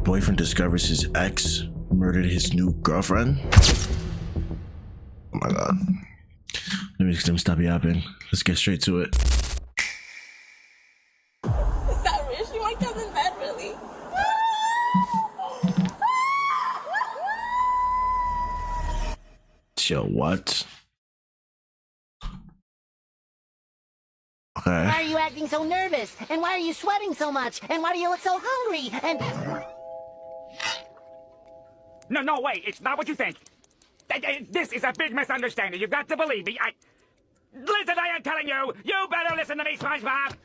boyfriend discovers his ex murdered his new girlfriend. Oh my god. Let me stop yapping. Let's get straight to it. Is that really my cousin bed, really? Yo, what? Okay. Why are you acting so nervous? And why are you sweating so much? And why do you look so hungry? And... No, wait, it's not what you think. This is a big misunderstanding. You've got to believe me. Listen, I am telling you, you better listen to me, SpongeBob.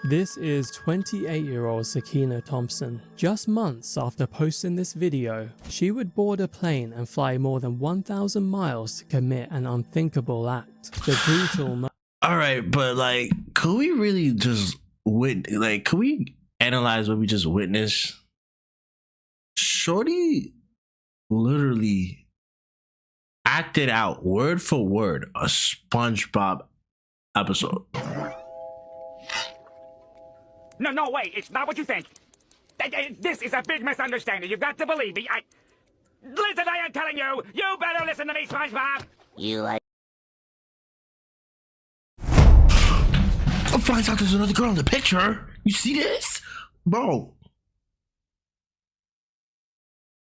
This is 28-year-old Sakiyna Thompson. Just months after posting this video, she would board a plane and fly more than 1,000 miles to commit an unthinkable act. The brutal Alright, but like, could we really just could we analyze what we just witnessed? Shorty literally acted out word for word a SpongeBob episode. No, wait, it's not what you think. This is a big misunderstanding. You've got to believe me. Listen, I am telling you, you better listen to me, SpongeBob. I'm flying out, there's another girl in the picture. You see this? Bro.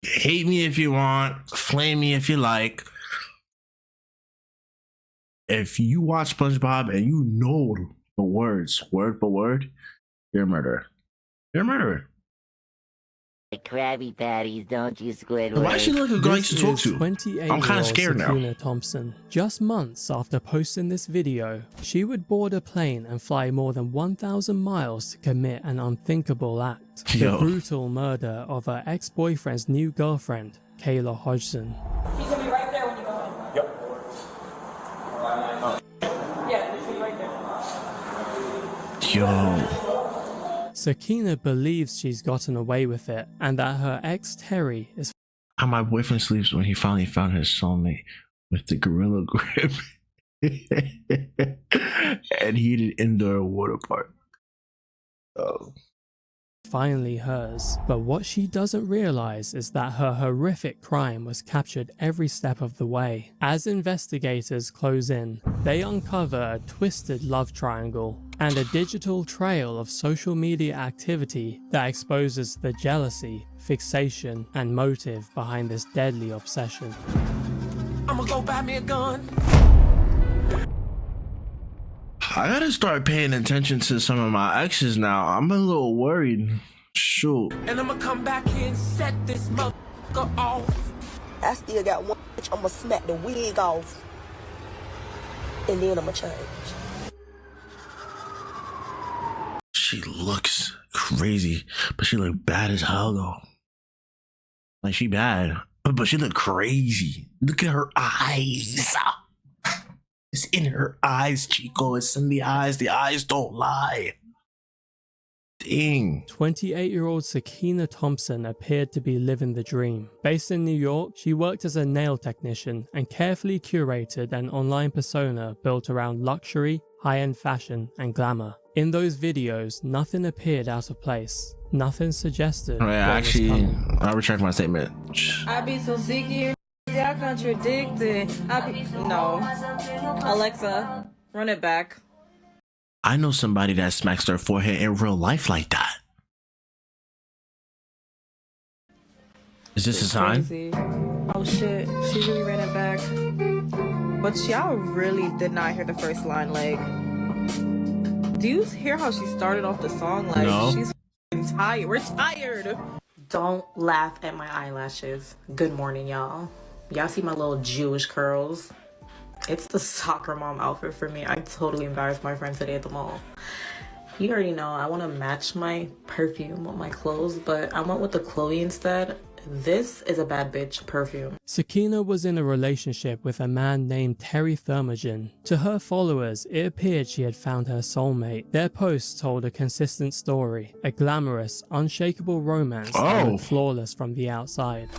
Hate me if you want, flame me if you like. If you watch SpongeBob and you know the words word for word, you're a murderer. You're a murderer. Krabby Patties, don't you, Squidward? Why is she like a girl I used to talk to? I'm kind of scared now. Sakiyna Thompson. Just months after posting this video, she would board a plane and fly more than 1,000 miles to commit an unthinkable act. Yo. The brutal murder of her ex-boyfriend's new girlfriend, Kayla Hodgson. He's gonna be right there when you go in. Yep. Yeah, he's gonna be right there. Yo. Sakiyna believes she's gotten away with it and that her ex Terry is How my boyfriend sleeps when he finally found his soulmate with the gorilla grip and heated indoor water park. Oh. finally hers. But what she doesn't realize is that her horrific crime was captured every step of the way. As investigators close in, they uncover a twisted love triangle and a digital trail of social media activity that exposes the jealousy, fixation, and motive behind this deadly obsession. I'ma go buy me a gun. I gotta start paying attention to some of my exes now. I'm a little worried. Shoot. And I'ma come back here and set this motherfucker off. I still got one bitch, I'ma smack the wig off. And then I'ma change. She looks crazy, but she look bad as hell though. Like she bad, but she look crazy. Look at her eyes. It's in her eyes, Chico. It's in the eyes. The eyes don't lie. Dang. 28-year-old Sakiyna Thompson appeared to be living the dream. Based in New York, she worked as a nail technician and carefully curated an online persona built around luxury, high-end fashion, and glamour. In those videos, nothing appeared out of place. Nothing suggested. Right, actually, I retract my statement. I be so sick here. Y'all contradicted. No. Alexa, run it back. I know somebody that smacks their forehead in real life like that. Is this a sign? Crazy. Oh shit, she really ran it back. But y'all really did not hear the first line. Like, do you hear how she started off the song? Like, no. She's tired. We're tired. Don't laugh at my eyelashes. Good morning, y'all. Y'all see my little Jewish curls? It's the soccer mom outfit for me. I totally embarrassed my friend today at the mall. You already know I want to match my perfume with my clothes, but I went with the Chloe instead. This is a bad bitch perfume. Sakiyna was in a relationship with a man named Terry Thermogen. To her followers, it appeared she had found her soulmate. Their posts told a consistent story, a glamorous, unshakable romance that looked flawless from the outside.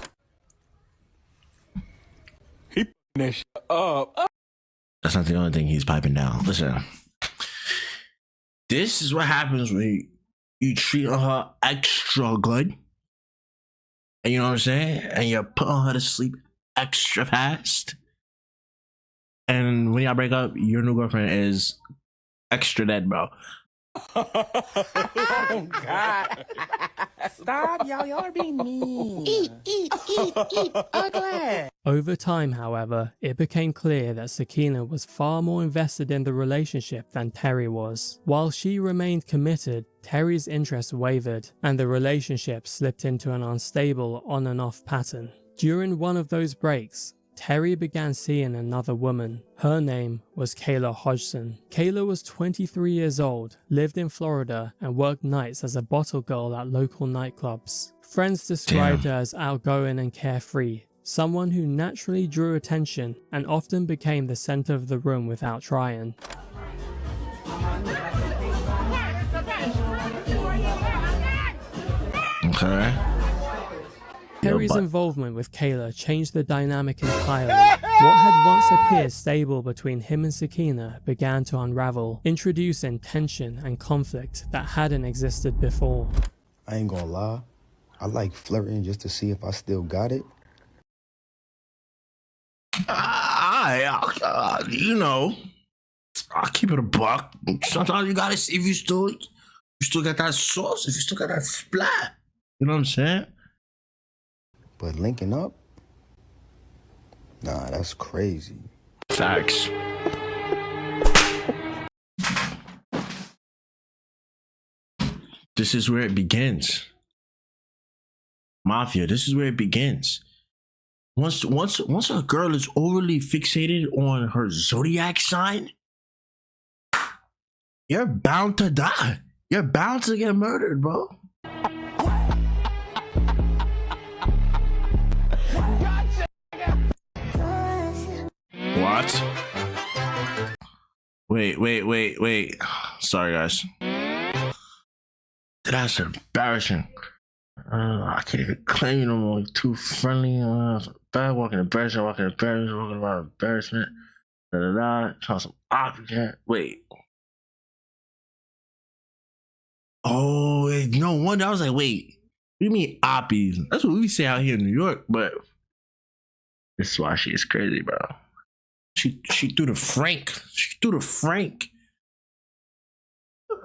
He that shit up. That's not the only thing he's piping down. Listen, this is what happens when you treat her extra good And you know what I'm saying? And you're putting her to sleep extra fast. And when y'all break up, your new girlfriend is extra dead, bro. Oh, God. Stop, y'all. Y'all are being mean. Eat, ugly. Over time, however, it became clear that Sakiyna was far more invested in the relationship than Terry was. While she remained committed, Terry's interest wavered, and the relationship slipped into an unstable on and off pattern. During one of those breaks, Terry began seeing another woman. Her name was Kayla Hodgson. Kayla was 23 years old, lived in Florida, and worked nights as a bottle girl at local nightclubs. Friends described her as outgoing and carefree, someone who naturally drew attention and often became the center of the room without trying. Okay. Terry's involvement with Kayla changed the dynamic entirely. What had once appeared stable between him and Sakiyna began to unravel, introducing tension and conflict that hadn't existed before. I ain't gonna lie, I like flirting just to see if I still got it. You know, I'll keep it a buck. Sometimes you gotta see if you still got that sauce, if you still got that splat. You know what I'm saying? But linking up? Nah, that's crazy. Facts. This is where it begins. Mafia, this is where it begins. Once a girl is overly fixated on her zodiac sign, you're bound to die. You're bound to get murdered, bro. What? Wait. Sorry, guys. That's embarrassing. I can't even claim no more. Too friendly. Bad walking embarrassment. Walking about embarrassment. Trying some oxygen. Wait. Oh, no wonder. I was like, wait. What do you mean oppies? That's what we say out here in New York, but this is why she is crazy, bro. She threw the Frank. She threw the Frank.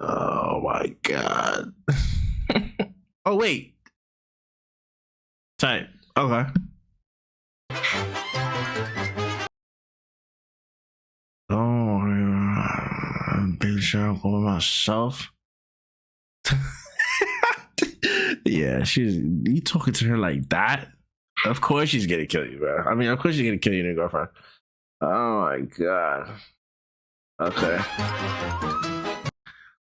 Oh my God. Oh wait. Tight. Okay. Oh, I'm pretty sure I'm going myself. Yeah, you talking to her like that? Of course she's gonna kill you, bro. I mean, of course she's gonna kill you and your girlfriend. Oh my God. Okay.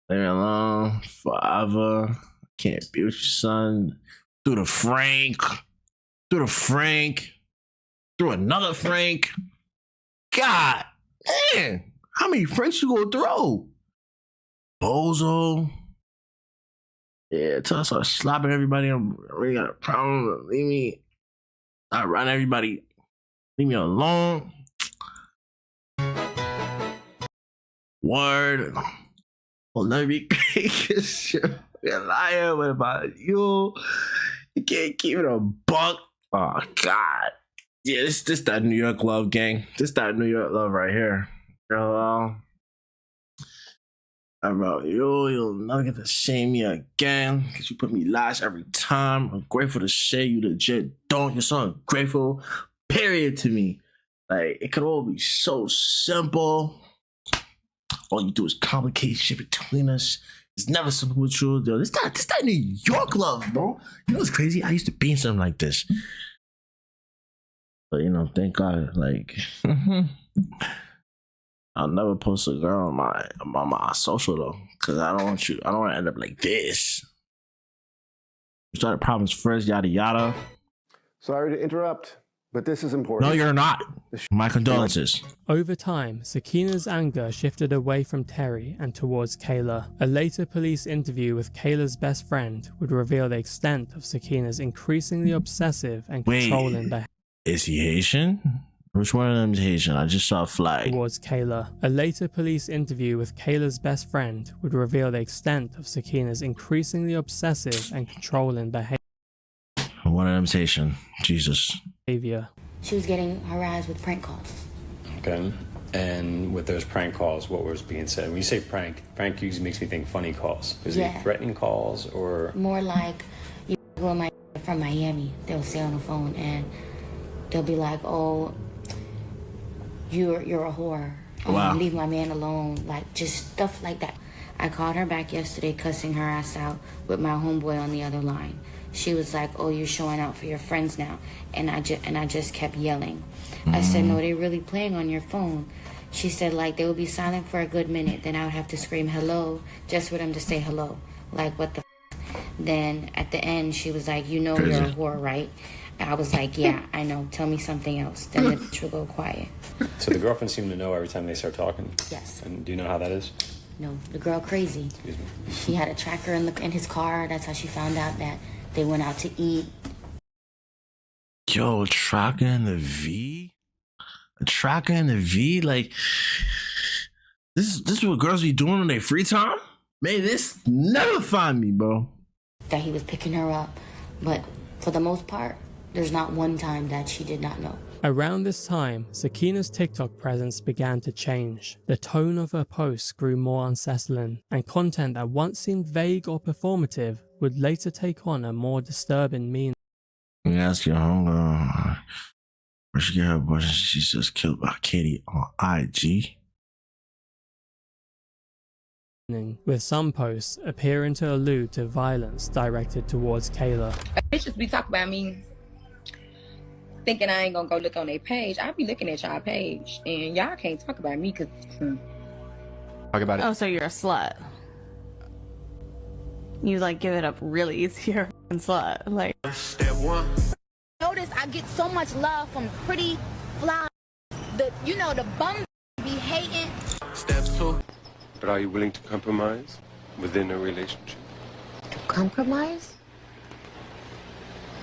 Leave me alone forever. Can't be with your son. Through the Frank. Through another Frank. God, man, how many Franks you gonna throw? Bozo. Yeah, until I start slapping everybody, I really got a problem. Leave me. I run everybody. Leave me alone. Word. Well, let me you're a liar. What about you? You can't keep it a buck. Oh God. Yeah, this that New York love, gang. This that New York love right here. Girl, about you'll never get to shame me again because you put me last every time. I'm grateful to say you legit don't. You're so ungrateful. Period to me. Like it could all be so simple. All you do is complicate shit between us. It's never simple with you. This that New York love, bro. You know what's crazy? I used to be in something like this. But you know, thank God, like I'll never post a girl on my social though. Cause I don't want to end up like this. We started problems first, yada yada. Sorry to interrupt, but this is important. No, you're not. My condolences. Over time, Sakiyna's anger shifted away from Terry and towards Kayla. A later police interview with Kayla's best friend would reveal the extent of Sakiyna's increasingly obsessive and controlling behavior. Is he Haitian? Which one of them is Haitian? I just saw a flag. Towards Kayla. A later police interview with Kayla's best friend would reveal the extent of Sakiyna's increasingly obsessive and controlling behavior. One temptation. Jesus. Behavior. She was getting harassed with prank calls. Okay. And with those prank calls, what was being said? When you say prank usually makes me think funny calls. Is it threatening calls or? More like, you go my from Miami, they'll say on the phone and they'll be like, oh, you're a whore. Wow. Leave my man alone. Like, just stuff like that. I called her back yesterday cussing her ass out with my homeboy on the other line. She was like, oh, you're showing out for your friends now. And I just kept yelling. I said, no, they're really playing on your phone. She said, like, they would be silent for a good minute. Then I would have to scream hello just for them to say hello. Like, what the Then at the end, she was like, you know Crazy. You're a whore, right? I was like, yeah, I know. Tell me something else. Then the bitch will go quiet. So the girlfriend seemed to know every time they start talking? Yes. And do you know how that is? No, the girl crazy. Excuse me. She had a tracker in his car. That's how she found out that they went out to eat. Yo, tracker in the V? A tracker in the V? Like, this is what girls be doing on their free time? Man, this never find me, bro. That he was picking her up. But for the most part, there's not one time that she did not know. Around this time, Sakiyna's TikTok presence began to change. The tone of her posts grew more unsettling, and content that once seemed vague or performative would later take on a more disturbing meaning. You ask your homegirl where she get her boyfriend, she's just killed by Katie on IG. With some posts appearing to allude to violence directed towards Kayla. Bitches be talking about me thinking I ain't gonna go look on their page. I be looking at y'all page and y'all can't talk about me because Talk about it. Oh, so you're a slut. You like give it up really easy. You're a slut. Like Step one. Notice I get so much love from pretty fly. The bum be hating. Step two. But are you willing to compromise within a relationship? To compromise?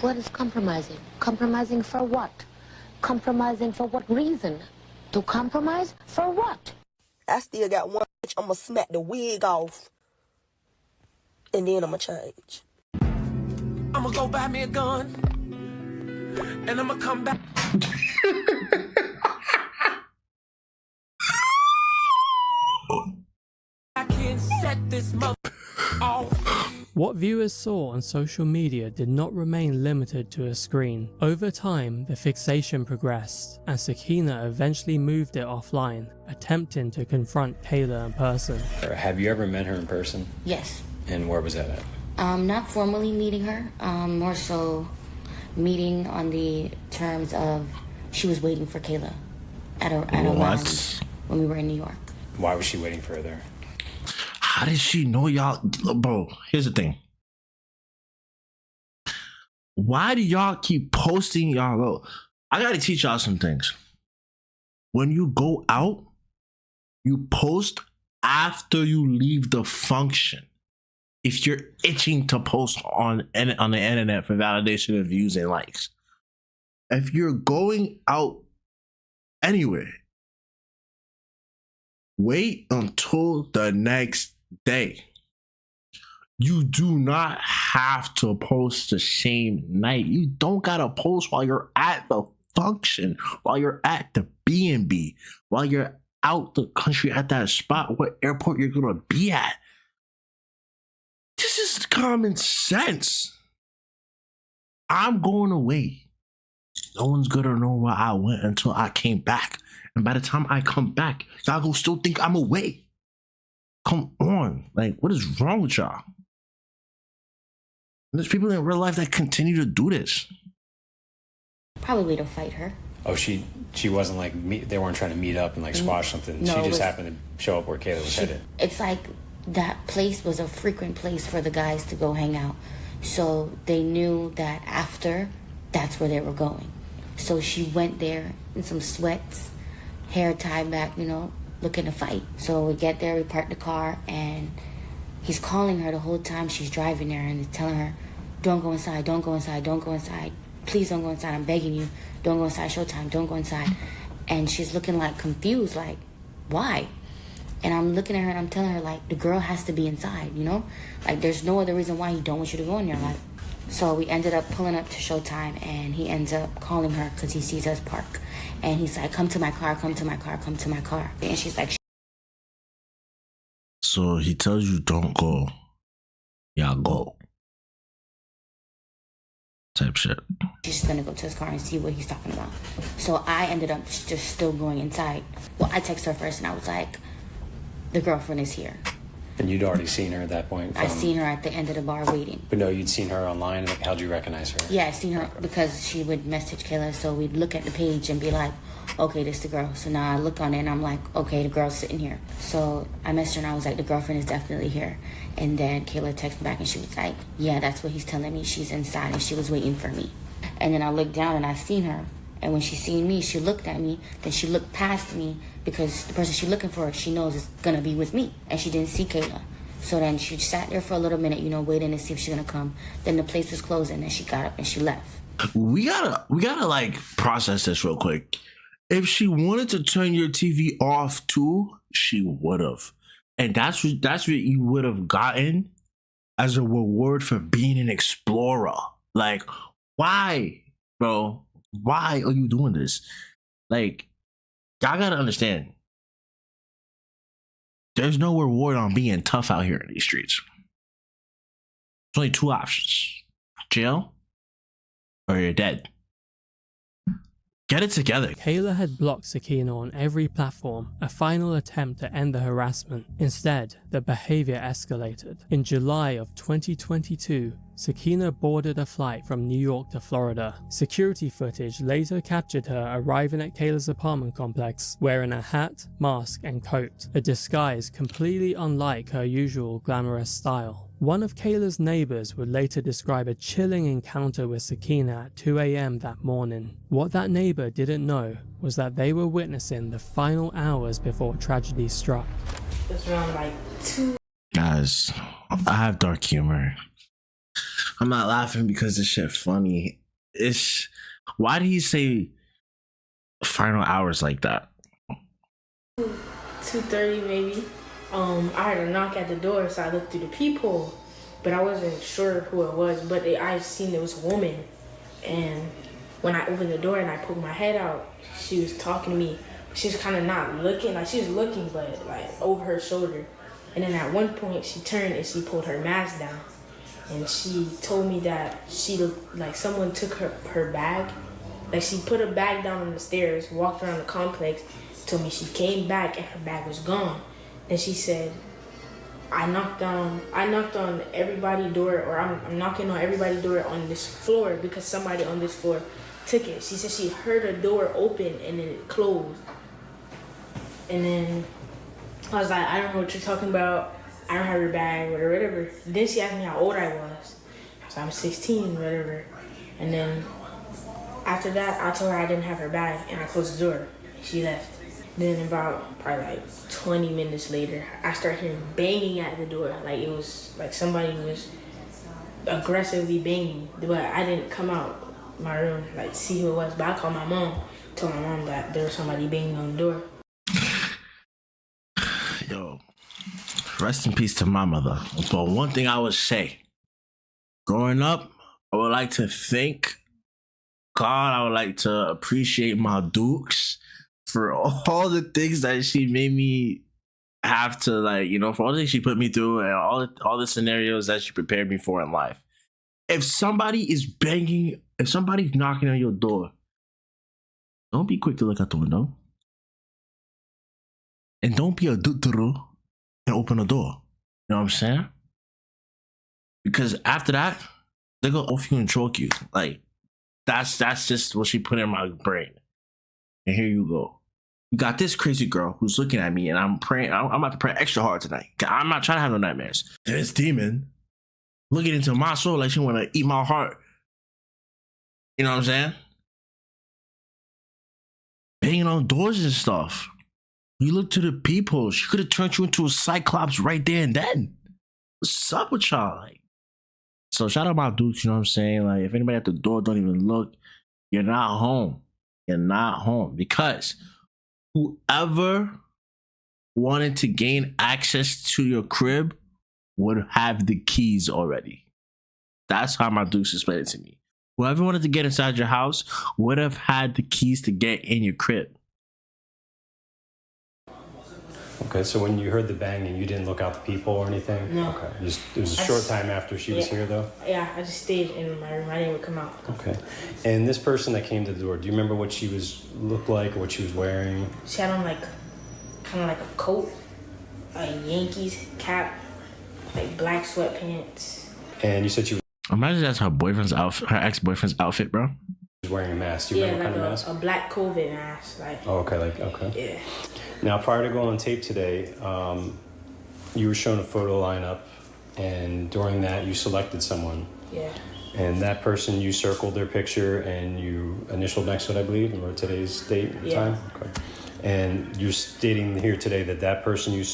What is compromising? Compromising for what? Compromising for what reason? To compromise for what? I still got one bitch. I'ma smack the wig off. And then I'ma change. I'ma go buy me a gun. And I'ma come back. I can set this mother off. What viewers saw on social media did not remain limited to a screen. Over time, the fixation progressed, and Sakiyna eventually moved it offline, attempting to confront Kayla in person. Have you ever met her in person? Yes. And where was that at? Not formally meeting her, more so meeting on the terms of she was waiting for Kayla at a lounge when we were in New York. Why was she waiting for her there? How did she know y'all? Bro, here's the thing. Why do y'all keep posting y'all? I gotta teach y'all some things. When you go out, you post after you leave the function. If you're itching to post on the internet for validation of views and likes. If you're going out anywhere, wait until the next day. You do not have to post the same night. You don't gotta post while you're at the function, while you're at the B&B, while you're out the country at that spot, what airport you're gonna be at. This is common sense. I'm going away. No one's gonna know where I went until I came back. And by the time I come back, y'all gonna still think I'm away. Come on. Like, what is wrong with y'all? There's people in real life that continue to do this. Probably to fight her. Oh, she wasn't like, they weren't trying to meet up and like squash something. No, she just happened to show up where Kayla was headed. It's like that place was a frequent place for the guys to go hang out. So they knew that after, that's where they were going. So she went there in some sweats, hair tied back, looking to fight. So we get there, we park the car, and he's calling her the whole time she's driving there and he's telling her, don't go inside, don't go inside, don't go inside. Please don't go inside, I'm begging you. Don't go inside, showtime, don't go inside. And she's looking like confused, like, why? And I'm looking at her and I'm telling her, like, the girl has to be inside, Like, there's no other reason why he don't want you to go in there. Like, So we ended up pulling up to Showtime, and he ends up calling her because he sees us park. And he's like, come to my car, come to my car, come to my car. And she's like... So he tells you don't go. Y'all go. Type shit. She's just gonna go to his car and see what he's talking about. So I ended up just still going inside. Well, I texted her first, and I was like, the girlfriend is here. And you'd already seen her at that point? I seen her at the end of the bar waiting. But no, you'd seen her online. Like, how'd you recognize her? Yeah, I seen her because she would message Kayla. So we'd look at the page and be like, okay, this the girl. So now I look on it and I'm like, okay, the girl's sitting here. So I messaged her and I was like, the girlfriend is definitely here. And then Kayla texted me back and she was like, yeah, that's what he's telling me. She's inside and she was waiting for me. And then I looked down and I seen her. And when she seen me, she looked at me. Then she looked past me because the person she's looking for, she knows is gonna be with me. And she didn't see Kayla. So then she sat there for a little minute, you know, waiting to see if she's gonna come. Then the place was closing and she got up and she left. We gotta like process this real quick. If she wanted to turn your TV off too, she would have. And that's what you would have gotten as a reward for being an explorer. Like, why, bro? Why are you doing this? Like, y'all gotta understand. There's no reward on being tough out here in these streets. There's only two options. Jail or you're dead. Get it together. Kayla had blocked Sakiyna on every platform, a final attempt to end the harassment. Instead, the behavior escalated. In July of 2022, Sakiyna boarded a flight from New York to Florida. Security footage later captured her arriving at Kayla's apartment complex wearing a hat, mask, and coat, a disguise completely unlike her usual glamorous style. One of Kayla's neighbors would later describe a chilling encounter with Sakiyna at 2 a.m. that morning. What that neighbor didn't know was that they were witnessing the final hours before tragedy struck. It was around like 2. Guys, I have dark humor. I'm not laughing because this shit funny. Why did he say final hours like that? 2:30 maybe. I heard a knock at the door, so I looked through the peephole, but I wasn't sure who it was. But I seen it was a woman, and when I opened the door and I poked my head out, she was talking to me. She was kind of not looking, like she was looking, but like over her shoulder. And then at one point, she turned and she pulled her mask down, and she told me that she looked like someone took her bag. Like she put her bag down on the stairs, walked around the complex, told me she came back and her bag was gone. And she said, I knocked on everybody's door, or I'm knocking on everybody's door on this floor because somebody on this floor took it. She said she heard a door open and then it closed. And then I was like, I don't know what you're talking about. I don't have your bag, whatever. Then she asked me how old I was. I was like, I'm 16, whatever. And then after that, I told her I didn't have her bag and I closed the door. She left. Then about probably like 20 minutes later, I started hearing banging at the door. Like it was like somebody was aggressively banging. But I didn't come out my room, like see who it was. But I called my mom, told my mom that there was somebody banging on the door. Yo, rest in peace to my mother. But one thing I would say, growing up, I would like to thank God. I would like to appreciate my dukes for all the things that she made me have to, like, you know, for all the things she put me through and all the scenarios that she prepared me for in life. If somebody is banging, if somebody's knocking on your door, don't be quick to look out the window. And don't be a duturu and open the door. You know what I'm saying? Because after that, they're gonna off you and choke you. Like, that's just what she put in my brain. And here you go. You got this crazy girl who's looking at me, and I'm praying. I'm about to pray extra hard tonight. I'm not trying to have no nightmares. This demon looking into my soul like she want to eat my heart. You know what I'm saying? Banging on doors and stuff. You look to the people. She could have turned you into a cyclops right there and then. What's up with y'all? Like, so shout out my dudes. You know what I'm saying? Like, if anybody at the door don't even look, you're not home. You're not home, because whoever wanted to gain access to your crib would have the keys already. That's how my Dukes explained it to me. Whoever wanted to get inside your house would have had the keys to get in your crib. Okay, so when you heard the banging, you didn't look out the people or anything? No. Okay, it was a short time after she was here, though? Yeah, I just stayed in my room. I didn't even come out. Okay. And this person that came to the door, do you remember what she looked like or what she was wearing? She had on like, kind of like a coat, a Yankees cap, like black sweatpants. And you said she was... Imagine that's her boyfriend's outfit, her ex-boyfriend's outfit, bro. She was wearing a mask. Do you remember what kind of mask? A black COVID mask. Like. Oh, okay, okay. Yeah. Now, prior to going on tape today, you were shown a photo lineup, and during that, you selected someone. Yeah. And that person, you circled their picture, and you initialed next to it, I believe, or today's date and time? Okay. And you're stating here today that that person you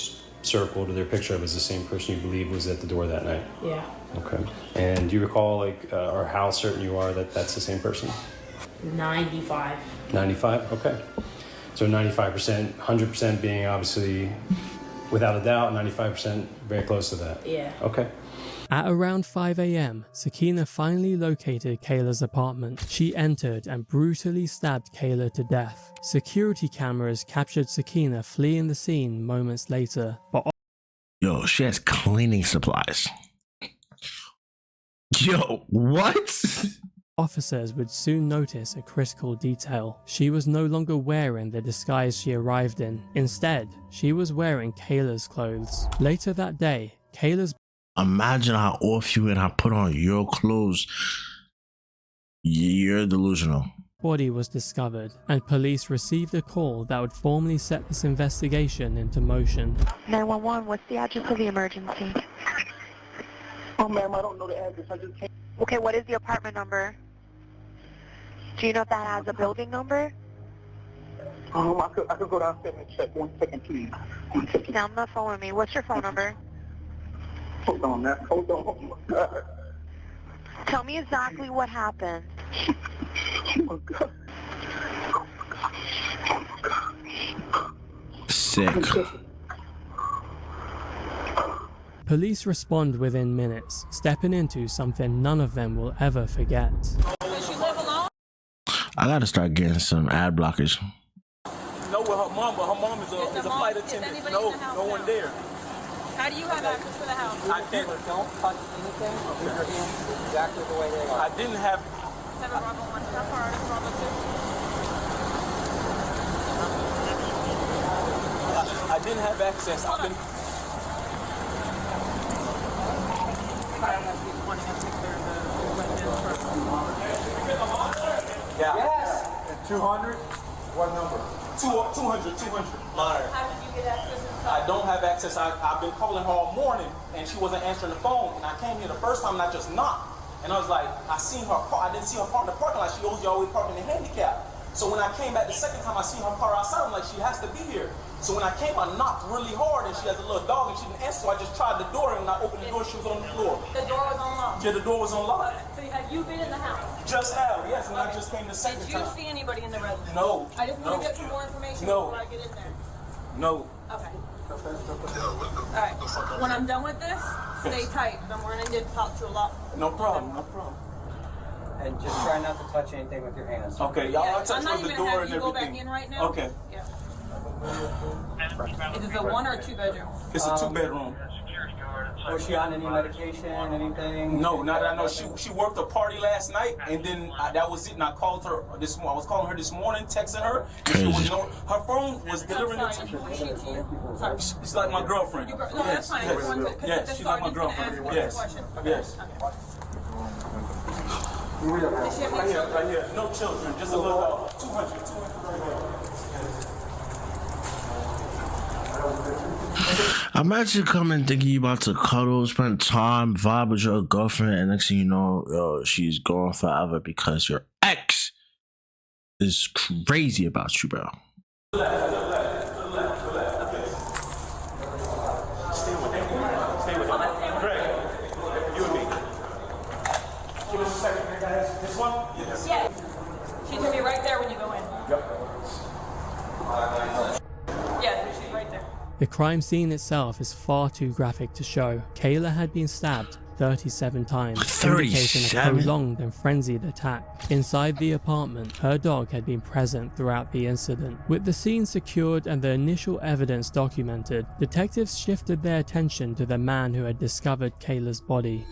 circled or their picture of is the same person you believe was at the door that night? Yeah. Okay. And do you recall, or how certain you are that that's the same person? 95. 95? Okay. So 95%, 100% being obviously, without a doubt, 95% very close to that. Yeah. Okay. At around 5 a.m., Sakiyna finally located Kayla's apartment. She entered and brutally stabbed Kayla to death. Security cameras captured Sakiyna fleeing the scene moments later, but... Yo, she has cleaning supplies. Yo, what? Officers would soon notice a critical detail. She was no longer wearing the disguise she arrived in. Instead, she was wearing Kayla's clothes. Later that day, Kayla's... Imagine how off you and I put on your clothes. You're delusional. Body was discovered, and police received a call that would formally set this investigation into motion. 911, what's the address of the emergency? Oh, ma'am, I don't know the address. I just came. Okay, what is the apartment number? Do you know if that has a building number? I could go downstairs and check. 1 second, please. 1 second. Stay on the phone with me. What's your phone number? Hold on, man. Hold on. Oh, my God. Tell me exactly what happened. Oh, my God. Sick. Police respond within minutes, stepping into something none of them will ever forget. Does she live alone? I gotta start getting some ad blockers. No, with her mom, but her mom is a flight attendant. No one there. How do you have access to the house? I did. Don't touch anything. Leave your hands exactly the way they are. I didn't have. I didn't have access. I've been. Yeah. Yes. 200. What number? 200. Liar. How did you get access I inside? don't have access. I've been calling her all morning, and she wasn't answering the phone. And I came here the first time, and I just knocked. And I was like, I seen her car. I didn't see her park in the parking lot. She always parking in the handicap. So when I came back the second time, I seen her car outside. I'm like, she has to be here. So when I came, I knocked really hard, and she has a little dog, and she didn't answer. So I just tried the door, and when I opened the door, she was on the floor. The door was unlocked? Yeah, the door was unlocked. So have you been in the house? Just have, yes, when I just came the second time. Did you see anybody in the residence? No. I just want to get some more information before I get in there. No. Okay. Alright. When I'm done with this, stay tight. I'm running to talk to a lot. No problem. And just try not to touch anything with your hands. Okay, y'all touch with the door and you go everything. back in right now? Okay. Yeah. Is it a 1 or 2 bedroom? It's a 2-bedroom. Was she on any medication, anything? No, not that I know. She worked a party last night, and then that was it. And I called her this morning. I was calling her this morning, texting her. And she was her phone was delivering it to Who is she to you? Sorry. She's like my girlfriend. No, that's fine. Yes, she's like my girlfriend. Yes. Right here. No children, just a little dog. 200 right here. Imagine coming thinking you about to cuddle, spend time, vibe with your girlfriend, and next thing you know, yo, she's gone forever because your ex is crazy about you, bro. This one? Yes. Yeah. She's gonna be right there when you go in. Yeah, she's right there. The crime scene itself is far too graphic to show. Kayla had been stabbed 37 times, 37? indicating a prolonged and frenzied attack. Inside the apartment, her dog had been present throughout the incident. With the scene secured and the initial evidence documented, detectives shifted their attention to the man who had discovered Kayla's body.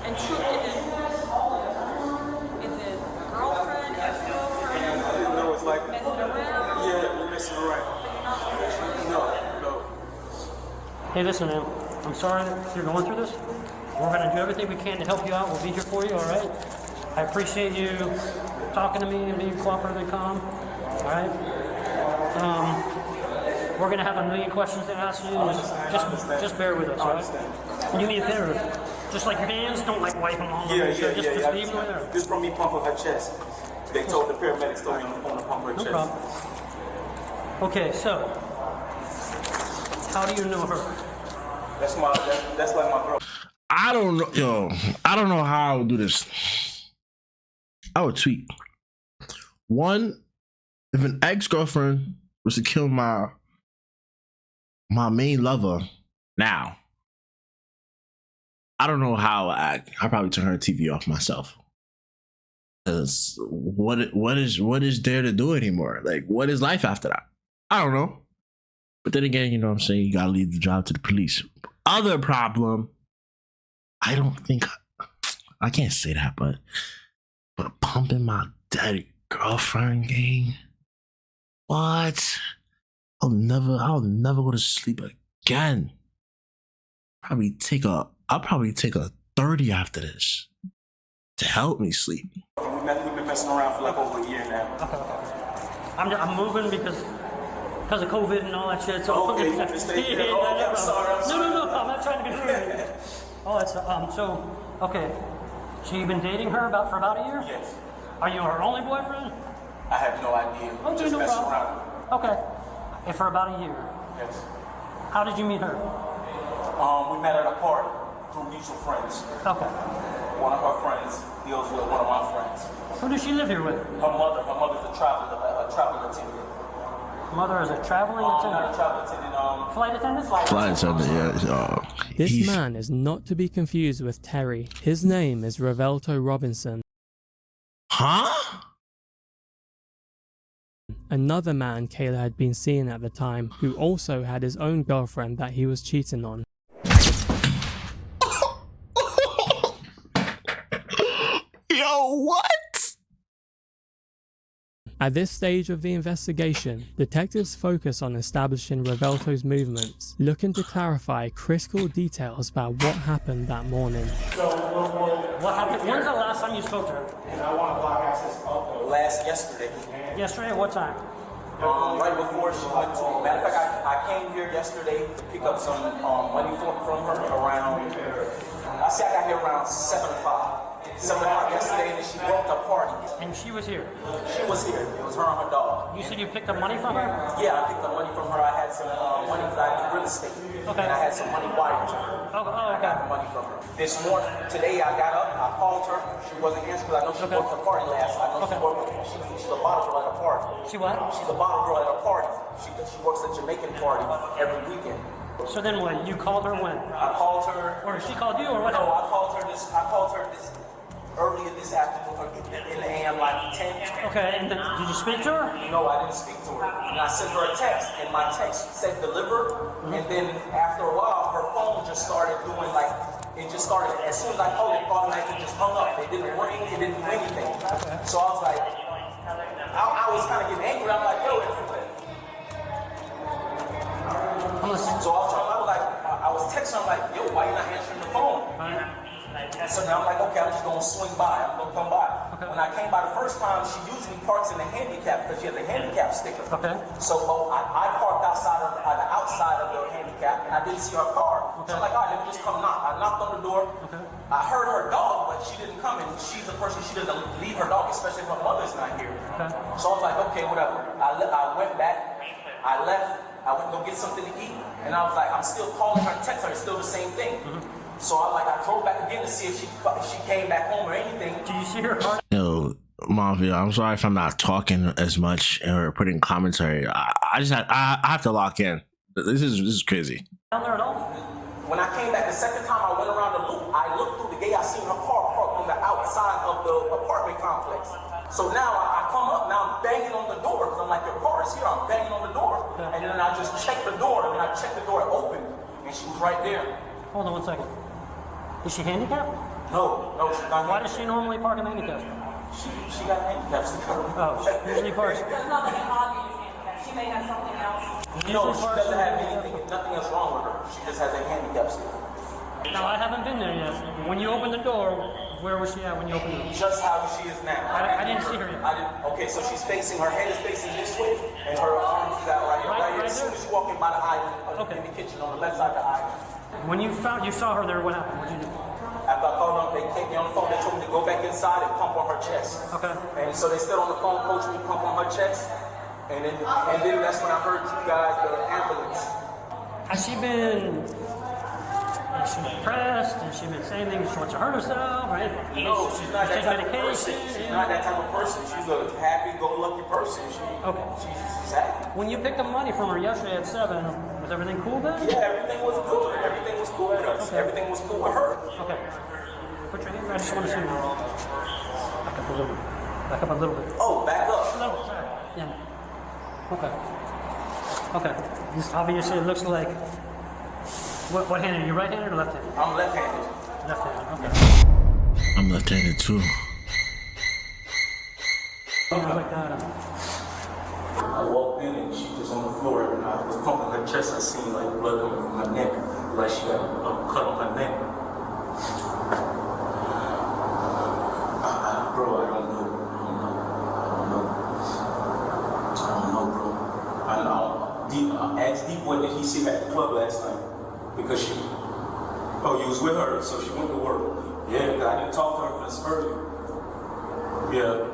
And true, is it girlfriend, ex-girlfriend? No, it's like messing around? Yeah, we're messing around. No. Hey, listen, man. I'm sorry that you're going through this. We're going to do everything we can to help you out. We'll be here for you, all right? I appreciate you talking to me and being cooperative and calm, all right? We're going to have a million questions to ask you. Just bear with us, all right? Do me a favor. Just like your hands, don't like wipe them all over. Just leave them there. This from me pumping her chest. They told the paramedics to me on the pump her chest. No problem. Okay, so how do you know her? That's like my girl. I don't know, yo. I don't know how I would do this. I would tweet. One, if an ex-girlfriend was to kill my main lover now, I don't know how I act. I'd probably turn her TV off myself. Because what is there to do anymore? Like, what is life after that? I don't know. But then again, you know what I'm saying? You gotta leave the job to the police. Other problem, I don't think, I can't say that, but pumping my dead girlfriend, gang. What? I'll never go to sleep again. I'll probably take a 30 after this to help me sleep. We've been messing around for like over a year now. Okay. I'm moving because of COVID and all that shit. So okay, you want to stay here? Okay, I'm sorry. No, I'm not trying to be rude. Oh, that's okay. So you've been dating her for about a year? Yes. Are you her only boyfriend? I have no idea. Okay, just no messing problem. around. Okay. And for about a year? Yes. How did you meet her? We met at a party through mutual friends. Okay. One of her friends deals with one of my friends. Who does she live here with? Her mother's a traveling attendant. Mother is a traveling attendant? Not a travel attendant, flight attendant? Flight attendant, yeah. This man is not to be confused with Terry. His name is Revelto Robinson. Huh? Another man Kayla had been seeing at the time, who also had his own girlfriend that he was cheating on. Yo, what? At this stage of the investigation, detectives focus on establishing Revelto's movements, looking to clarify critical details about what happened that morning. So, what happened? When's the last time you spoke to her? And I want to block access yesterday. Yesterday at what time? Right before she went to. Matter of fact, I came here yesterday to pick up some money from her around. I say I got here around 7 o'clock. 7 o'clock yesterday, and she broke the party. And she was here? She was here. It was her and her dog. You said you picked up money from her? Yeah, I picked up money from her. I had some money because I do real estate. Okay. And I had some money wired to her. I got the money from her. This morning, today I got up, I called her. She wasn't answering because I know she worked the party last. I know she's a bottle girl at a party. She what? She's a bottle girl at a party. She works at Jamaican party every weekend. So then what? You called her when? I called her. Or she called you or what? No, I called her this earlier this afternoon in the AM, like 10. Okay, and then did you speak to her? No, I didn't speak to her. And I sent her a text, and my text said deliver. And then after a while, her phone just started doing as soon as I called it, automatically just hung up. It didn't ring, it didn't do anything. So I was like, I was kind of getting angry. I'm like, yo, I was texting her, like, yo, why you not answering the phone? So now I'm like, okay, I'm just gonna swing by. I'm gonna come by. Okay. When I came by the first time, she usually parks in the handicap because she has a handicap sticker. Okay. So I parked outside of the handicap, and I didn't see her car. Okay. So I'm like, all right, let me just come knock. I knocked on the door. Okay. I heard her dog, but she didn't come in. She's a person, she doesn't leave her dog, especially if her mother's not here. Okay. So I was like, okay, whatever. I went back. I left. I went to go get something to eat, and I was like, I'm still calling her, texting her. It's still the same thing. Mm-hmm. So I drove back again to see if she came back home or anything. Did you see her car? Yo, Mafia, I'm sorry if I'm not talking as much or putting commentary. I have to lock in. This is crazy. Down there at all? When I came back the second time, I went around the loop. I looked through the gate. I seen her car parked on the outside of the apartment complex. So now I come up, now I'm banging on the door because I'm like, your car is here. I'm banging on the door, and then I just check the door, and then I check the door, it opened, and she was right there. Hold on 1 second. Is she handicapped? No, she's not. Why does she normally park in handicap? She got a handicap sticker. Oh, she usually parks. There's nothing obvious handicap. She may have something else. No, she doesn't have anything. Nothing else wrong with her. She just has a handicap sticker. Now, I haven't been there yet. When you opened the door, where was she at when you opened it? Just how she is now. I didn't see her yet. Okay, so she's facing, her head is facing this way, and her arms is out right here. Right here. As soon as she walked in by the island, in the kitchen on the left side of the island. When you saw her there, what happened? What did you do? After I called them, they kept me on the phone. They told me to go back inside and pump on her chest. Okay. And so they stood on the phone, coach me, pump on her chest. And then that's when I heard you guys, the ambulance. Has she been depressed? Has she been saying things she wants to hurt herself? Right? No, she's not that type of person. She's not that type of person. She's a happy-go-lucky person. She's happy. When you picked up money from her yesterday at 7, was everything cool then? Yeah, everything was good. Everything was cool with us. Okay. Everything was cool with her. Okay. Put your hands. I just want to see you. Back up a little bit. Back up a little bit. Oh, back up. No, sorry. Yeah. Okay. Okay. This obviously it looks like. What hand are you? Right-handed or left-handed? I'm left-handed. Left-handed. Okay. I'm left-handed too. Like that. I walked in and she just on the floor, and I was pumping her chest. I seen like blood coming from her neck, like she had a cut on her neck. Bro, I don't know, bro. I asked D-Boy, did he see her at the club last night? Because you was with her, so she went to work. Yeah, because I didn't talk to her this early. Yeah.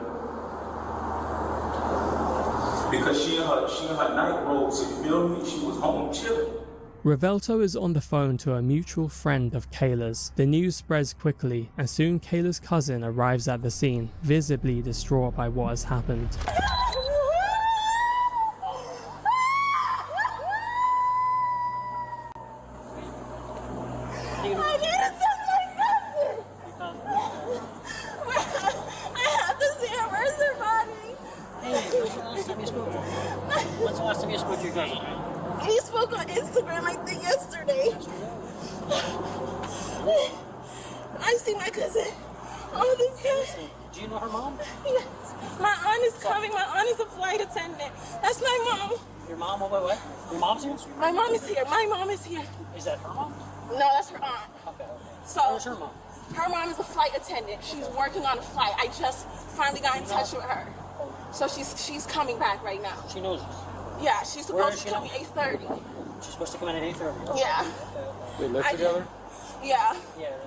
Because she in her night robe, so you feel me? She was home chilling. Revelto is on the phone to a mutual friend of Kayla's. The news spreads quickly, and soon Kayla's cousin arrives at the scene, visibly distraught by what has happened. When's the last time you spoke to your cousin? He spoke on Instagram, I think, yesterday. I see my cousin all the time. Do you know her mom? Yes. My aunt is coming. My aunt is a flight attendant. That's my mom. Your mom? What? Your mom's here? My mom is here. My mom is here. Is that her mom? No, that's her aunt. Okay. So, where's her mom? Her mom is a flight attendant. She's working on a flight. I just finally got in touch with her. So she's coming back right now. She knows this? Yeah, she's supposed to come at 8:30. She's supposed to come in at 8:30? Yeah. They live together? Yeah. Yeah.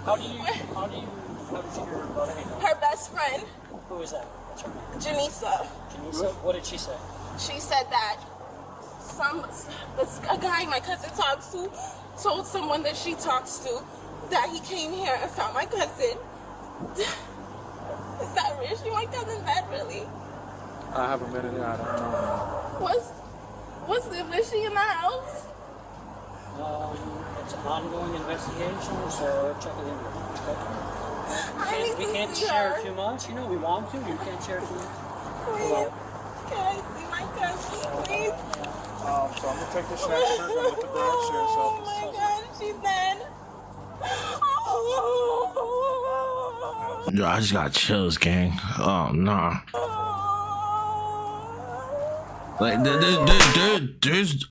How did you hear about anything? Her best friend. Who is that? What's her name? Janisa. Janisa? What did she say? She said that a guy my cousin talks to told someone that she talks to that he came here and found my cousin. Is that real? Is my cousin that really? I haven't been in there. I don't know. Was she in the house? It's an ongoing investigation, so check it in. We can't share too much. You know, we want to. You can't share too much. Please. Can I see my cousin, please? So I'm gonna take this next trip and let the girl share herself. Oh my God, she's dead. Yo, I just got chills, gang. Oh, nah. Like, there's...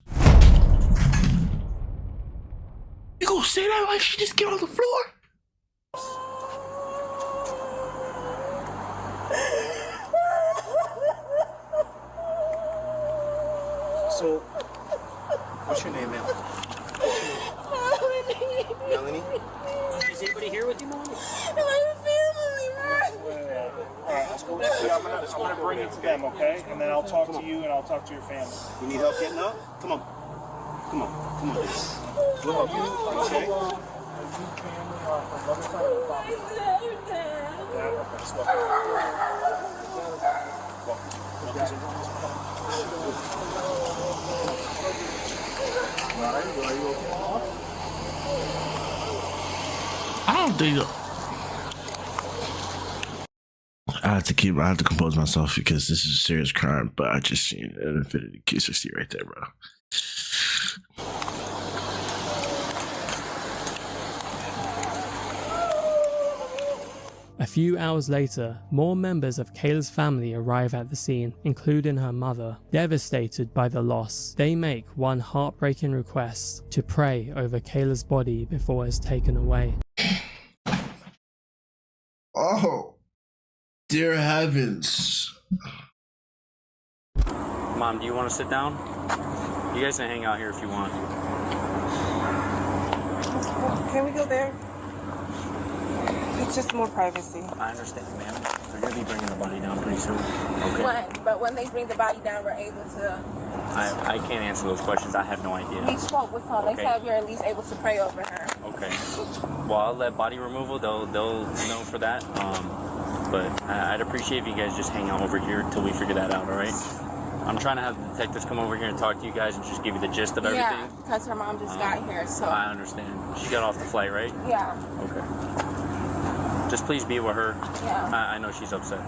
You gonna say that like she just get on the floor? So, what's your name, ma'am? Melanie? Is anybody here with you, Mom? My family, Alright, let's go next. I'm gonna bring it to them, okay? And then I'll talk to you and I'll talk to your family. You need help getting up? Come on. Come on. Come on. Look, okay? I don't think. I have to compose myself because this is a serious crime. But I just seen an Infinity Q60 right there, bro. A few hours later, more members of Kayla's family arrive at the scene, including her mother. Devastated by the loss, they make one heartbreaking request: to pray over Kayla's body before it's taken away. Oh, dear heavens. Mom, do you want to sit down? You guys can hang out here if you want. Can we go there? It's just more privacy. I understand, ma'am. They're going to be bringing the body down pretty soon. Okay. But when they bring the body down, we're able to... I can't answer those questions. I have no idea. We spoke with her. They said we're at least able to pray over her. Okay. Well, I'll let body removal. They'll know for that. But I'd appreciate if you guys just hang out over here until we figure that out, all right? I'm trying to have the detectives come over here and talk to you guys and just give you the gist of everything. Yeah, because her mom just got here, so... I understand. She got off the flight, right? Yeah. Okay. Just please be with her. Yeah. I know she's upset.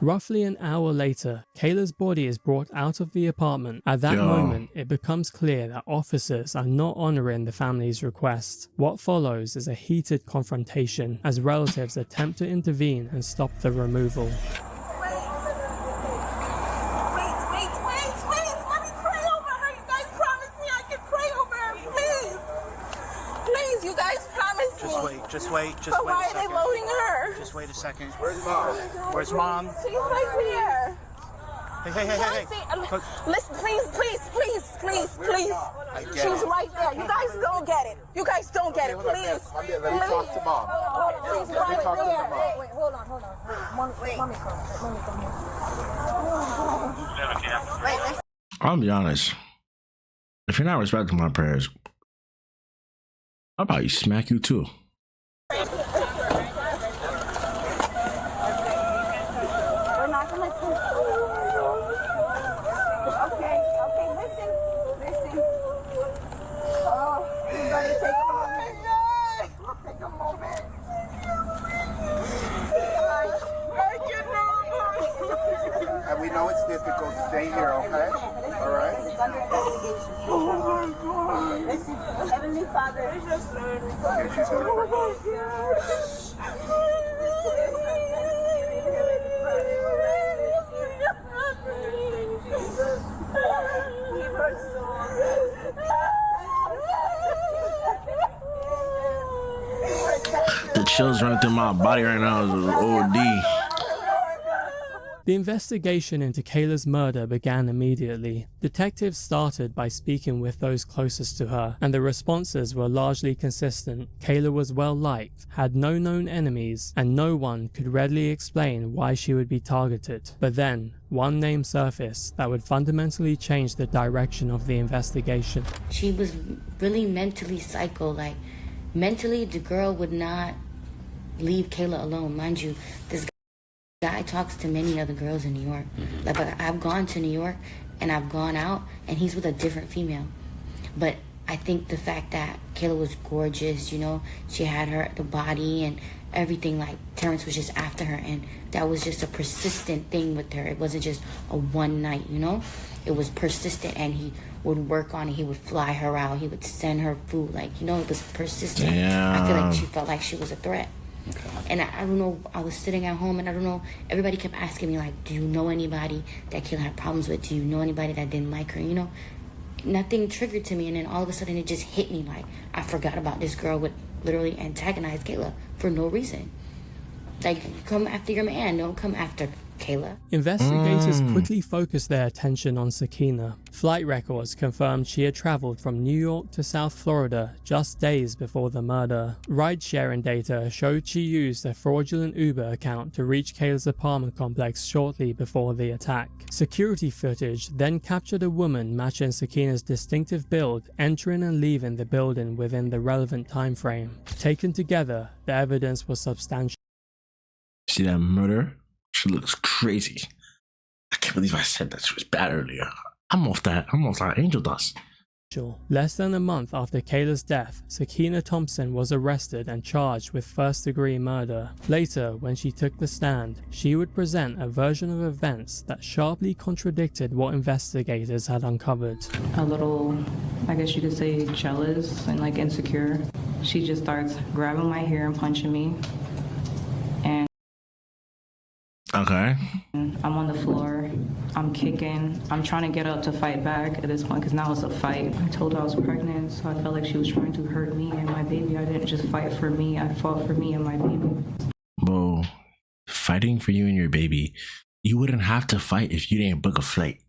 Roughly an hour later, Kayla's body is brought out of the apartment. At that moment, it becomes clear that officers are not honoring the family's request. What follows is a heated confrontation as relatives attempt to intervene and stop the removal. Just wait. But why are they loading her? Just wait a second. Where's Mom? Where's Mom? She's right here. Hey. Listen, please. She's right there. You guys don't get it. Please. Let me talk to Mom. She's right there. Wait, hold on. Mommy, come here. I'll be honest. If you're not respecting my prayers, I'll probably smack you too. We're not gonna Okay, listen. Oh, you're gonna take a moment. Take a moment. And we know it's difficult. Stay here, okay? All right? It's under investigation. Oh my God. Listen, Heavenly Father. Okay, she's The chills running through my body right now is an OD. The investigation into Kayla's murder began immediately. Detectives started by speaking with those closest to her, and the responses were largely consistent. Kayla was well liked, had no known enemies, and no one could readily explain why she would be targeted. But then, one name surfaced that would fundamentally change the direction of the investigation. She was really mentally psycho. Like, mentally, the girl would not leave Kayla alone. Mind you, this guy talks to many other girls in New York. Like, I've gone to New York and I've gone out and he's with a different female. But I think the fact that Kayla was gorgeous, you know, she had the body and everything, like Terrence was just after her, and that was just a persistent thing with her. It wasn't just a one night, you know, it was persistent, and he would work on it. He would fly her out, he would send her food, like, you know, it was persistent. Damn. I feel like she felt like she was a threat. Okay. And I don't know, I was sitting at home and I don't know, everybody kept asking me, like, do you know anybody that Kayla had problems with? Do you know anybody that didn't like her? You know, nothing triggered to me, and then all of a sudden it just hit me, like, I forgot about this girl would literally antagonize Kayla for no reason. Like, come after your man, don't come after Kayla. Investigators quickly focused their attention on Sakiyna. Flight records confirmed she had traveled from New York to South Florida just days before the murder. Ride-sharing data showed she used a fraudulent Uber account to reach Kayla's apartment complex shortly before the attack. Security footage then captured a woman matching Sakiyna's distinctive build entering and leaving the building within the relevant time frame. Taken together, the evidence was substantial. See that murder? She looks crazy. I can't believe I said that she was bad earlier. I'm off that angel dust. Less than a month after Kayla's death, Sakiyna Thompson was arrested and charged with first-degree murder. Later, when she took the stand, she would present a version of events that sharply contradicted what investigators had uncovered. A little, I guess you could say, jealous and like insecure. She just starts grabbing my hair and punching me. And okay. I'm on the floor. I'm kicking. I'm trying to get up to fight back at this point because now it's a fight. I told her I was pregnant, so I felt like she was trying to hurt me and my baby. I didn't just fight for me. I fought for me and my baby. Bro, fighting for you and your baby. You wouldn't have to fight if you didn't book a flight.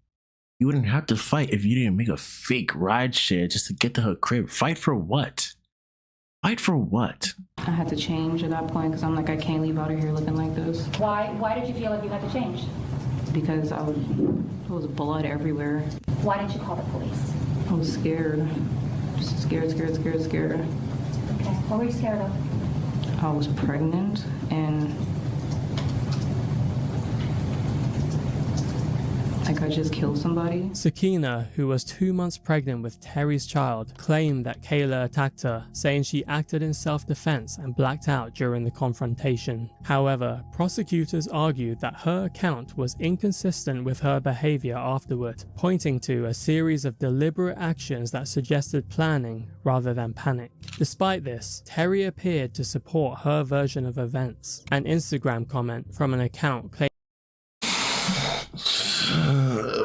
You wouldn't have to fight if you didn't make a fake ride share just to get to her crib. Fight for what? Fight for what? I had to change at that point because I'm like, I can't leave out of here looking like this. Why did you feel like you had to change? Because there was blood everywhere. Why didn't you call the police? I was scared. Just scared. Okay. What were you scared of? I was pregnant and like I just killed somebody. Sakiyna, who was 2 months pregnant with Terry's child, claimed that Kayla attacked her, saying she acted in self-defense and blacked out during the confrontation. However, prosecutors argued that her account was inconsistent with her behavior afterward, pointing to a series of deliberate actions that suggested planning rather than panic. Despite this, Terry appeared to support her version of events. An Instagram comment from an account claimed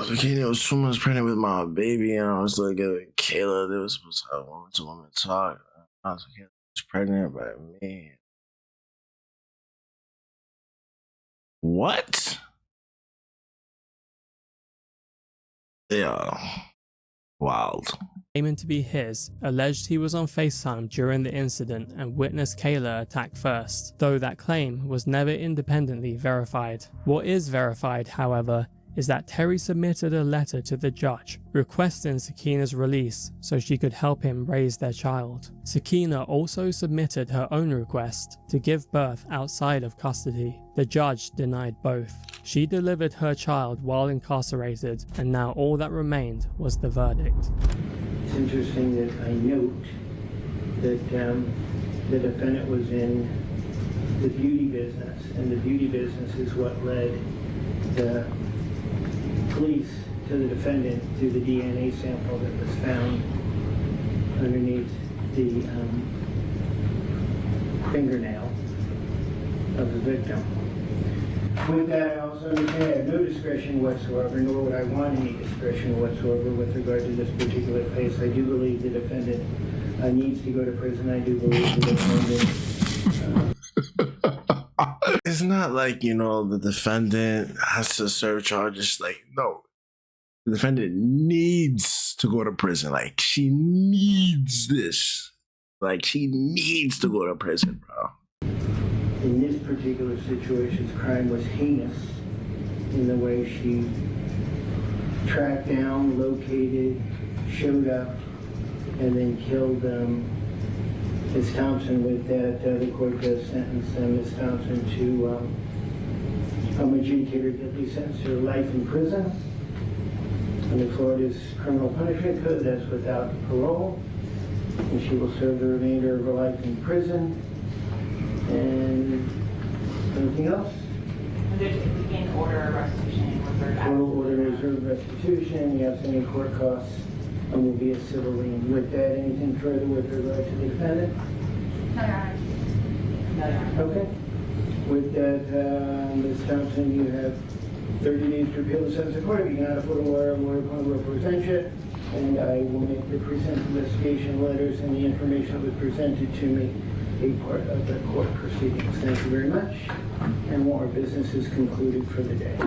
Sakiyna was 2 months pregnant with my baby, and I was like, Kayla, they were supposed to have woman-to-woman talk. I was pregnant by me. What? Yeah. Wild. Claiming to be his, alleged he was on FaceTime during the incident and witnessed Kayla attack first, though that claim was never independently verified. What is verified, however, is that Terry submitted a letter to the judge requesting Sakiyna's release so she could help him raise their child. Sakiyna also submitted her own request to give birth outside of custody. The judge denied both. She delivered her child while incarcerated, and now all that remained was the verdict. It's interesting that I note that the defendant was in the beauty business, and the beauty business is what led the police to the defendant to the DNA sample that was found underneath the fingernail of the victim. With that, I also understand I have no discretion whatsoever, nor would I want any discretion whatsoever with regard to this particular case. I do believe the defendant needs to go to prison. I do believe the defendant... It's not like, the defendant has to serve charges. Like, no. The defendant needs to go to prison. Like, she needs this. Like, she needs to go to prison, bro. In this particular situation, the crime was heinous in the way she tracked down, located, showed up, and then killed Ms. Thompson. With that, the court does sentence Ms. Thompson to adjudicated guilty sentence to life in prison. Under Florida's criminal punishment code, that's without parole. And she will serve the remainder of her life in prison. And anything else? We can order a restitution. Order reserve restitution. Yes, any court costs will be a civil lien. With that, anything further with regard to the defendant? No, Your Honor. No, Your Honor. Okay. With that, Ms. Thompson, you have 30 days to appeal the sentence of court. If you cannot afford a lawyer will represent you, and I will make the pre-sentence investigation letters and the information that was presented to me a part of the court proceedings. Thank you very much, and our business is concluded for the day.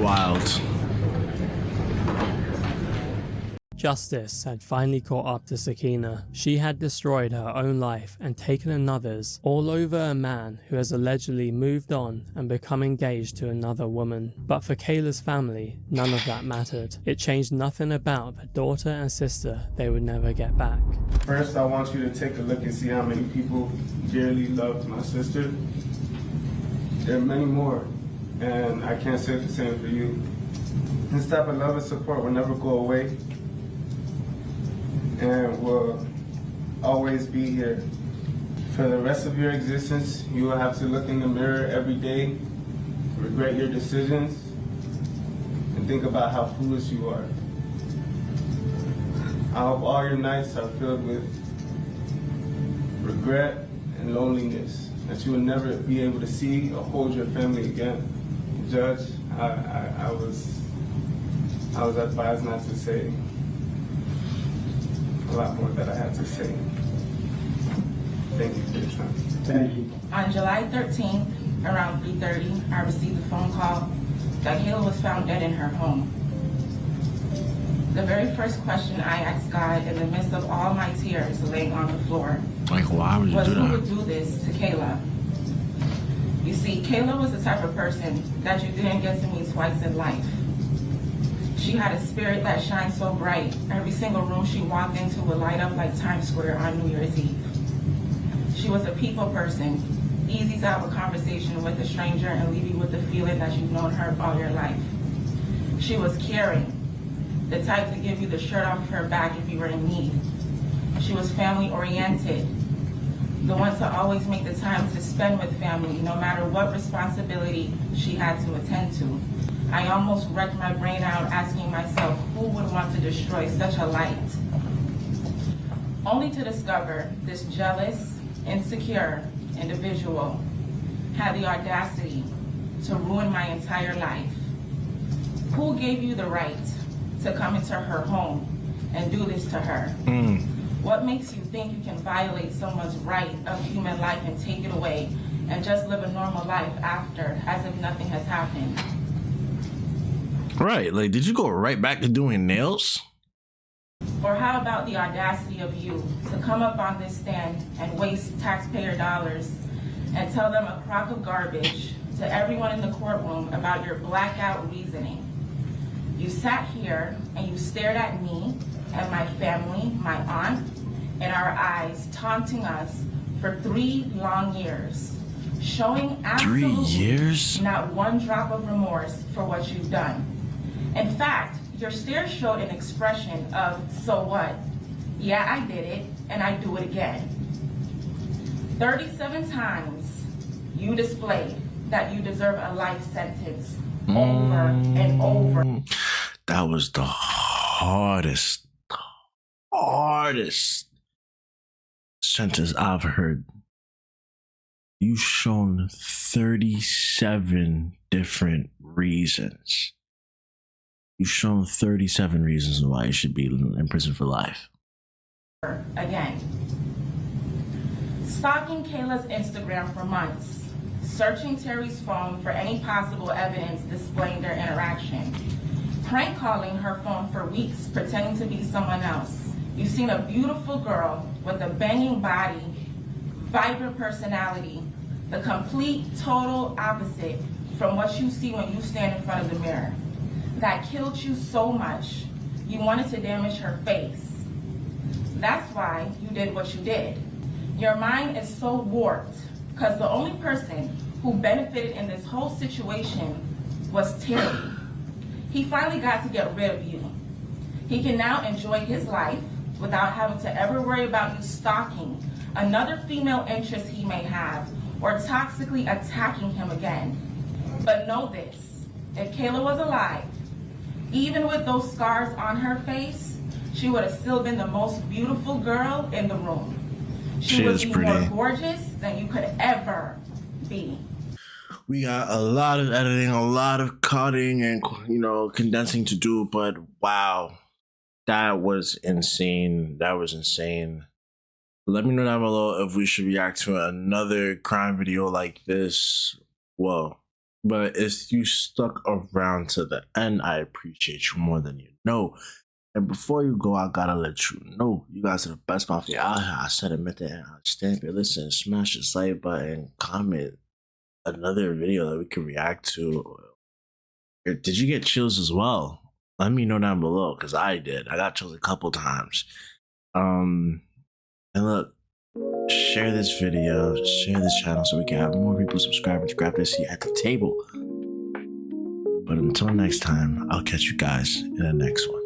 Wild. Justice had finally caught up to Sakiyna. She had destroyed her own life and taken another's, all over a man who has allegedly moved on and become engaged to another woman. But for Kayla's family, none of that mattered. It changed nothing about the daughter and sister they would never get back. First, I want you to take a look and see how many people dearly loved my sister. There are many more, and I can't say the same for you. This type of love and support will never go away, and will always be here. For the rest of your existence, you will have to look in the mirror every day, regret your decisions, and think about how foolish you are. I hope all your nights are filled with regret and loneliness, that you will never be able to see or hold your family again. Judge, I was advised not to say a lot more that I had to say. Thank you for your time. Thank you. On July 13th, around 3:30, I received a phone call that Kayla was found dead in her home. The very first question I asked God in the midst of all my tears laying on the floor why would you was do who that? would do this to Kayla? You see, Kayla was the type of person that you didn't get to meet twice in life. She had a spirit that shined so bright, every single room she walked into would light up like Times Square on New Year's Eve. She was a people person, easy to have a conversation with a stranger and leave you with the feeling that you've known her all your life. She was caring, the type to give you the shirt off her back if you were in need. She was family oriented, the one to always make the time to spend with family, no matter what responsibility she had to attend to. I almost wrecked my brain out asking myself, who would want to destroy such a light? Only to discover this jealous, insecure individual had the audacity to ruin my entire life. Who gave you the right to come into her home and do this to her? What makes you think you can violate someone's right of human life and take it away and just live a normal life after, as if nothing has happened? Right, like, did you go right back to doing nails? Or how about the audacity of you to come up on this stand and waste taxpayer dollars and tell them a crock of garbage to everyone in the courtroom about your blackout reasoning? You sat here and you stared at me and my family, my aunt, in our eyes, taunting us for 3 long years, showing absolutely not one drop of remorse for what you've done. In fact, your stare showed an expression of, so what? Yeah, I did it, and I do it again. 37 times you displayed that you deserve a life sentence over and over. That was the hardest sentence I've heard. You've shown 37 different reasons. You've shown 37 reasons why you should be in prison for life. Again. Stalking Kayla's Instagram for months, searching Terry's phone for any possible evidence displaying their interaction, prank calling her phone for weeks, pretending to be someone else. You've seen a beautiful girl with a banging body, vibrant personality, the complete, total opposite from what you see when you stand in front of the mirror. That killed you so much, you wanted to damage her face. That's why you did what you did. Your mind is so warped because the only person who benefited in this whole situation was Terry. He finally got to get rid of you. He can now enjoy his life without having to ever worry about you stalking another female interest he may have or toxically attacking him again. But know this, if Kayla was alive, even with those scars on her face, she would have still been the most beautiful girl in the room. She would be more gorgeous than you could ever be. We got a lot of editing, a lot of cutting and, condensing to do, but wow, that was insane. That was insane. Let me know down below if we should react to another crime video like this. Whoa. But if you stuck around to the end, I appreciate you more than you know. And before you go, I gotta let you know, you guys are the best mafia out here. I said admit that. Stamp it, listen, smash the like button, comment another video that we can react to. Did you get chills as well? Let me know down below, because I did. I got chills a couple times. And look, share this video, share this channel so we can have more people subscribing to grab their seat at the table. But until next time, I'll catch you guys in the next one.